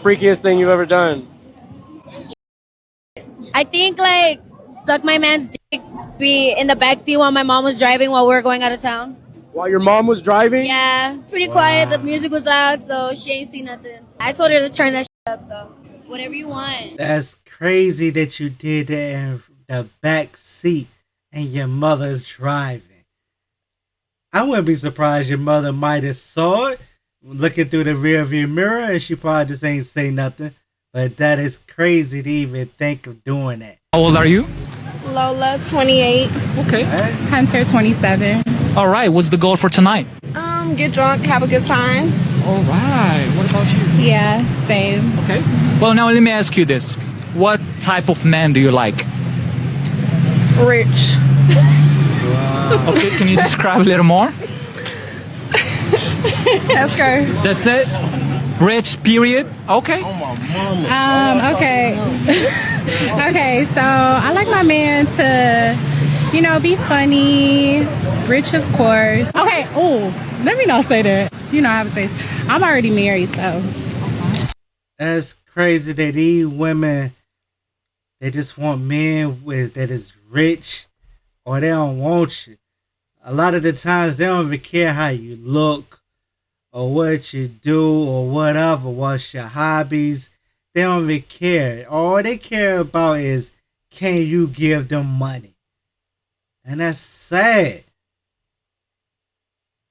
freakiest thing you've ever done? I think like suck my man's dick, be in the backseat while my mom was driving while we were going out of town. While your mom was driving? Yeah, pretty quiet. The music was loud, so she ain't seen nothing. I told her to turn that shit up, so whatever you want. That's crazy that you did that in the back seat and your mother's driving. I wouldn't be surprised your mother might have saw it looking through the rearview mirror and she probably just ain't say nothing. But that is crazy to even think of doing that. How old are you? Lola, 28. Okay. Hunter, 27. All right. What's the goal for tonight? Get drunk, have a good time. All right. What about you? Yeah, same. Okay. Well, now let me ask you this. What type of man do you like? Rich. Okay. Can you describe a little more? Let's go. That's it? Rich, period? Okay. Okay. Okay, so I like my man to, be funny, rich, of course. Okay, let me not say that. I have a taste. I'm already married, so. That's crazy that these women, they just want men that is rich or they don't want you. A lot of the times they don't even care how you look or what you do or whatever, what's your hobbies. They don't even care. All they care about is, can you give them money? And that's sad.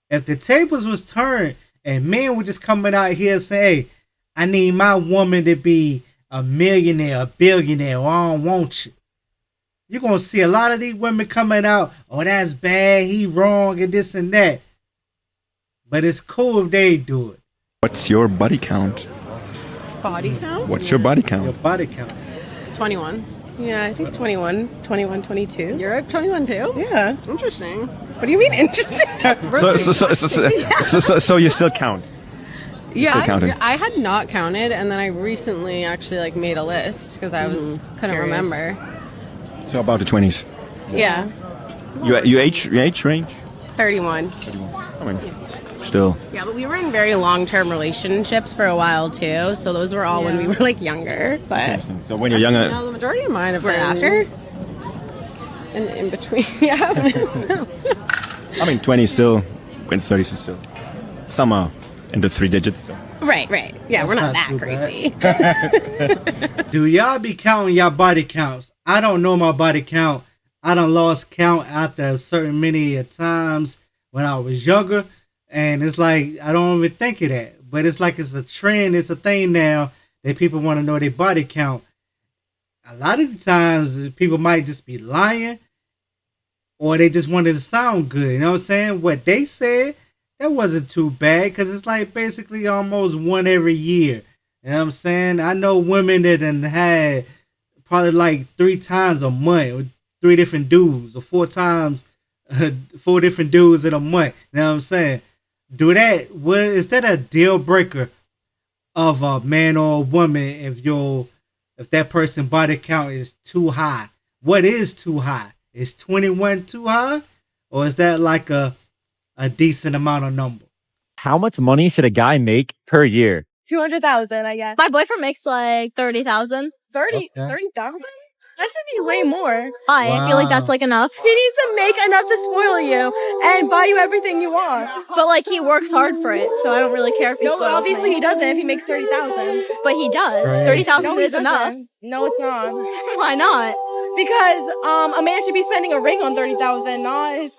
If the tables was turned and men were just coming out here saying, hey, I need my woman to be a millionaire, a billionaire, or I don't want you. You're going to see a lot of these women coming out, oh, that's bad, he wrong, and this and that. But it's cool if they do it. What's your body count? Body count? What's your body Your count? body count. 21. Yeah, I think 21, 22. You're at 21 too? Yeah. Interesting. What do you mean interesting? So you still count? Yeah, Still counting. I had not counted, and then I recently actually made a list because I couldn't Curious. remember. So about the 20s. Yeah, You age range? 31. I mean, still. Yeah, but we were in very long-term relationships for a while too, so those were all when we were like younger. But So when you're younger, No, the majority of mine have we're been after. and in between. Yeah. I mean, 20 still, when 30s is still. Some are in the 3 digits. So. Right. Yeah, we're not not that too crazy. Do y'all be counting y'all body counts? I don't know my body count. I done lost count after a certain many of times when I was younger. And it's like, I don't even think of that. But it's like it's a trend. It's a thing now that people want to know their body count. A lot of the times, people might just be lying or they just wanted to sound good. You know what I'm saying? What they said, that wasn't too bad because it's like basically almost one every year. You know what I'm saying? I know women that done had probably like 3 times a month with 3 different dudes or 4 times, 4 different dudes in a month. You know what I'm saying? Do that. Well, is that a deal breaker of a man or a woman if that person body count is too high? What is too high? Is 21 too high? Or is that like a decent amount of number? How much money should a guy make per year? 200,000, I guess. My boyfriend makes like 30,000. 30,000? That should be way more. I feel like that's like enough. He needs to make enough to spoil you and buy you everything you want. But like he works hard for it, so I don't really care if he No, spoils obviously me. he doesn't if he makes 30,000. But he does. Right. 30,000 No, he is enough. doesn't. No, it's not. Why not? Because a man should be spending a ring on 30,000, not his.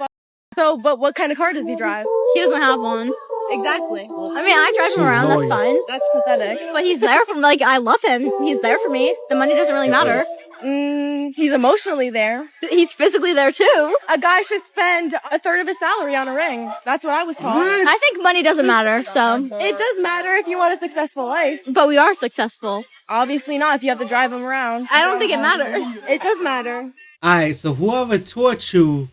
So, but what kind of car does he drive? He doesn't have one. Exactly. I mean, I drive She's him around. That's loyal. fine. That's pathetic. But he's there for like I love him. He's there for me. The money doesn't really matter. He's emotionally there. He's physically there too. A guy should spend a third of his salary on a ring. That's what I was taught. What? I think money doesn't matter. So, It does matter if you want a successful life. but we are successful. Obviously not if you have to drive him around. I don't think it matters. It does matter. Alright, so whoever taught you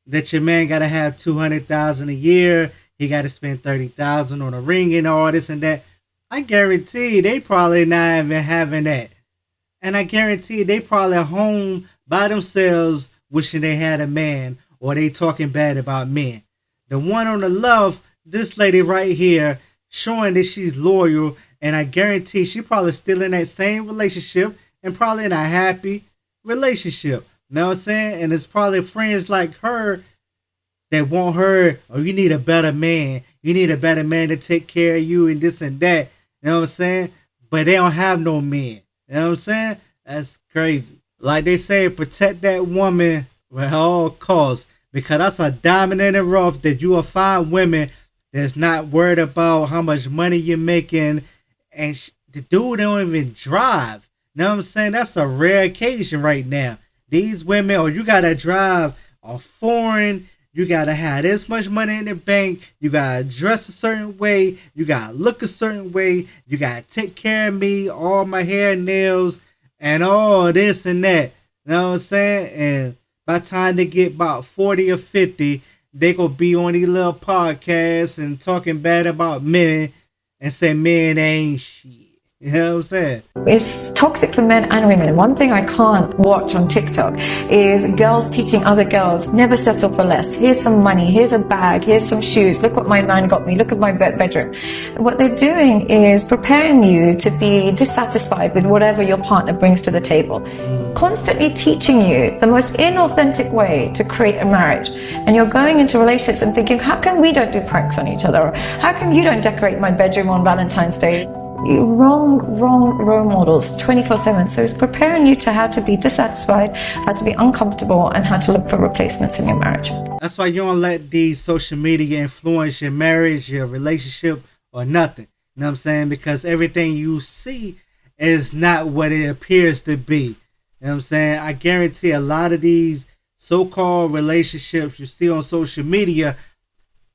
that your man gotta have 200,000 a year, he gotta spend 30,000 on a ring and all this and that, I guarantee they probably not even having that. And I guarantee they probably home by themselves wishing they had a man or they talking bad about men. The one on the left, this lady right here, showing that she's loyal And I guarantee she probably still in that same relationship and probably in a happy relationship. You know what I'm saying? And it's probably friends like her that want her, oh, you need a better man. You need a better man to take care of you and this and that. You know what I'm saying? But they don't have no men. You know what I'm saying? That's crazy. Like they say, protect that woman at all costs. Because that's a diamond in the rough that you will find women that's not worried about how much money you're making. And the dude don't even drive. You know what I'm saying? That's a rare occasion right now. These women, or you gotta drive a foreign, you gotta have this much money in the bank, you gotta dress a certain way, you gotta look a certain way, you gotta take care of me, all my hair and nails, and all this and that. You know what I'm saying? And by the time they get about 40 or 50, they gonna be on these little podcasts and talking bad about men and say men ain't shit. You know what I'm saying? It's toxic for men and women. One thing I can't watch on TikTok is girls teaching other girls, never settle for less. Here's some money, here's a bag, here's some shoes. Look what my man got me, look at my bedroom. What they're doing is preparing you to be dissatisfied with whatever your partner brings to the table. Constantly teaching you the most inauthentic way to create a marriage. And you're going into relationships and thinking, how come we don't do pranks on each other? Or how come you don't decorate my bedroom on Valentine's Day? Wrong role models 24/7. So it's preparing you to how to be dissatisfied, how to be uncomfortable, and how to look for replacements in your marriage. That's why you don't let these social media influence your marriage, your relationship, or nothing. You know what I'm saying? Because everything you see is not what it appears to be. You know what I'm saying? I guarantee a lot of these so-called relationships you see on social media,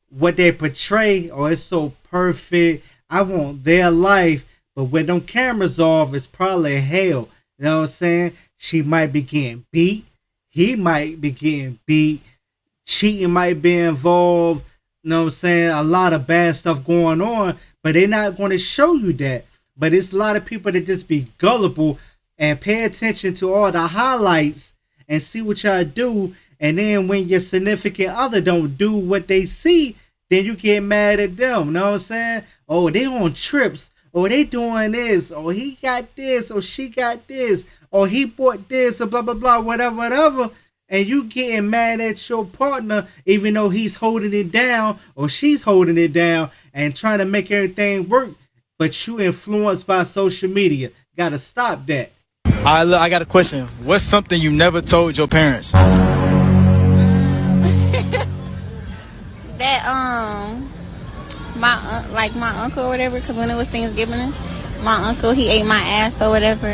what they portray, oh, it's so perfect, I want their life, but when them cameras off, it's probably hell. You know what I'm saying? She might be getting beat. He might be getting beat. Cheating might be involved. You know what I'm saying? A lot of bad stuff going on, but they're not going to show you that. But it's a lot of people that just be gullible and pay attention to all the highlights and see what y'all do. And then when your significant other don't do what they see, then you get mad at them. You know what I'm saying? Oh, they on trips. Oh, they doing this. Oh, he got this. Or she got this. Or he bought this. Or blah, blah, blah. Whatever. And you getting mad at your partner even though he's holding it down or she's holding it down and trying to make everything work. But you influenced by social media. Gotta stop that. All right, look, I got a question. What's something you never told your parents? That my uncle or whatever, because when it was Thanksgiving, my uncle, he ate my ass or whatever.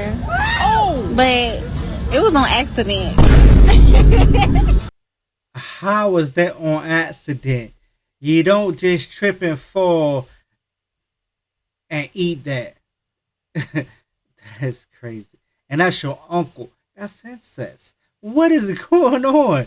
Oh! But it was on accident. How was that on accident? You don't just trip and fall and eat that. That's crazy. And that's your uncle. That's incest. What is going on?